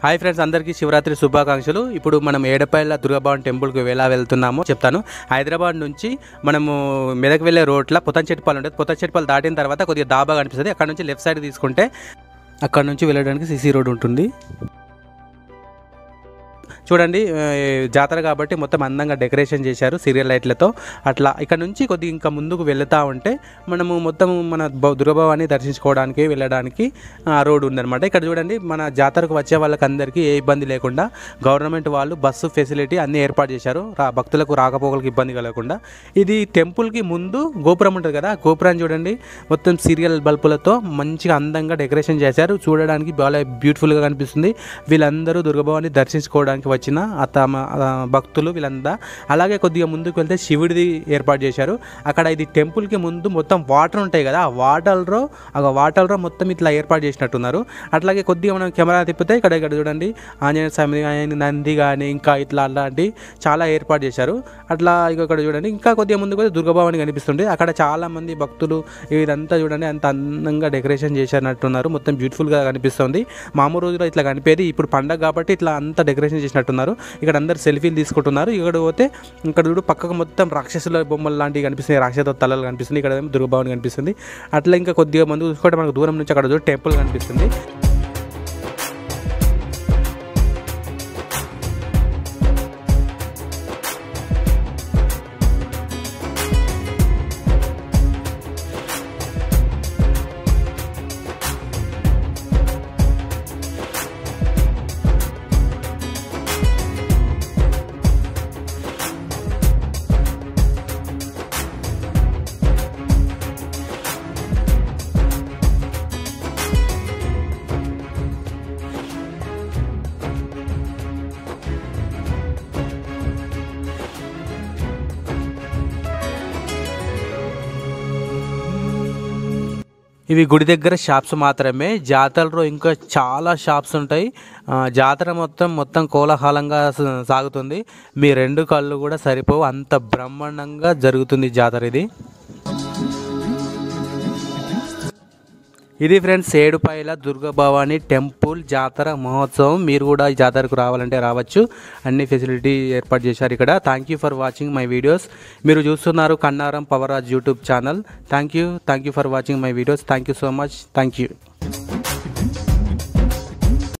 Hi friends, అందరికీ శివరాత్రి శుభాకాంక్షలు. ఇప్పుడు మనం ఏడపల్లి దుర్గాభవాని టెంపుల్కి ఎలా వెళ్తున్నామో చెప్తాను. హైదరాబాద్ నుంచి మనము మెదక్ వెళ్ళే రోడ్ల పుతంచెట్టిపల్లి ఉంటుంది. పుతంచెట్టిపల్లి దాటిన తర్వాత కొద్దిగా దాబా కనిపిస్తుంది. అక్కడ నుంచి లెఫ్ట్ సైడ్ తీసుకుంటే అక్కడ నుంచి వెళ్ళడానికి సిసి రోడ్ ఉంటుంది. చూడండి, జాతర కాబట్టి మొత్తం అందంగా డెకరేషన్ చేశారు సీరియల్ లైట్లతో. అట్లా ఇక్కడ నుంచి కొద్దిగా ఇంకా ముందుకు వెళుతూ ఉంటే మనము మొత్తం మన దుర్గాభవాన్ని దర్శించుకోవడానికి వెళ్ళడానికి ఆ రోడ్ ఉందన్నమాట. ఇక్కడ చూడండి, మన జాతరకు వచ్చే వాళ్ళకందరికీ ఏ ఇబ్బంది లేకుండా గవర్నమెంట్ వాళ్ళు బస్సు ఫెసిలిటీ అన్నీ ఏర్పాటు చేశారు, భక్తులకు రాకపోకలకు ఇబ్బంది కలగకుండా. ఇది టెంపుల్కి ముందు గోపురం ఉంటుంది కదా, గోపురాన్ని చూడండి మొత్తం సీరియల్ బల్బులతో మంచిగా అందంగా డెకరేషన్ చేశారు. చూడడానికి చాలా బ్యూటిఫుల్గా కనిపిస్తుంది. వీళ్ళందరూ దుర్గాభవాన్ని దర్శించుకోవడానికి వచ్చిన తమ భక్తులు వీళ్ళంతా. అలాగే కొద్దిగా ముందుకు వెళ్తే శివుడిది ఏర్పాటు చేశారు. అక్కడ ఇది టెంపుల్కి ముందు మొత్తం వాటర్ ఉంటాయి కదా, ఆ వాటర్లో మొత్తం ఇట్లా ఏర్పాటు చేసినట్టున్నారు. అట్లాగే కొద్దిగా మనం కెమెరా తిప్పితే ఇక్కడ చూడండి ఆంజనేయ స్వామి కానీ నంది కానీ ఇంకా ఇట్లా అలాంటి చాలా ఏర్పాటు చేశారు. అట్లా ఇక్కడ చూడండి ఇంకా కొద్దిగా ముందుకు వెళ్తే దుర్గాభవాని కనిపిస్తుంది. అక్కడ చాలామంది భక్తులు ఇదంతా చూడండి అంత అందంగా డెకరేషన్ చేసినట్టున్నారు. మొత్తం బ్యూటిఫుల్గా కనిపిస్తుంది. మామూలు రోజుల్లో ఇట్లా కనిపేది, ఇప్పుడు పండగ కాబట్టి ఇట్లా అంతా డెకరేషన్ చేసినట్టున్నారు. ఇక్కడ అందరు సెల్ఫీలు తీసుకుంటున్నారు. ఇక్కడ పోతే ఇక్కడ చూడు పక్కకు మొత్తం రాక్షసుల బొమ్మలు లాంటివి కనిపిస్తున్నాయి, రాక్షస తలలు కనిపిస్తుంది. ఇక్కడ దుర్గాభవాని కనిపిస్తుంది. అట్లా ఇంకా కొద్దిగా ముందుకు చూసుకుంటే మనకు దూరం నుంచి అక్కడ చూడు టెంపుల్ కనిపిస్తుంది. ఇవి గుడి దగ్గర షాప్స్ మాత్రమే. జాతరలో ఇంకా చాలా షాప్స్ ఉంటాయి. జాతర మొత్తం కోలాహలంగా సాగుతుంది. మీ రెండు కళ్ళు కూడా సరిపోవు, అంత బ్రహ్మాండంగా జరుగుతుంది జాతర. ఇది ఫ్రెండ్స్ ఏడుపాయల దుర్గాభవాని టెంపుల్ జాతర మహోత్సవం. మీరు కూడా ఈ జాతరకు రావాలంటే రావచ్చు. అన్ని ఫెసిలిటీ ఏర్పాటు చేశారు ఇక్కడ. Thank you for watching my videos. మీరు చూస్తున్నారు Kannaram power Raj YouTube channel. Thank you for watching my videos. Thank you so much. Thank you.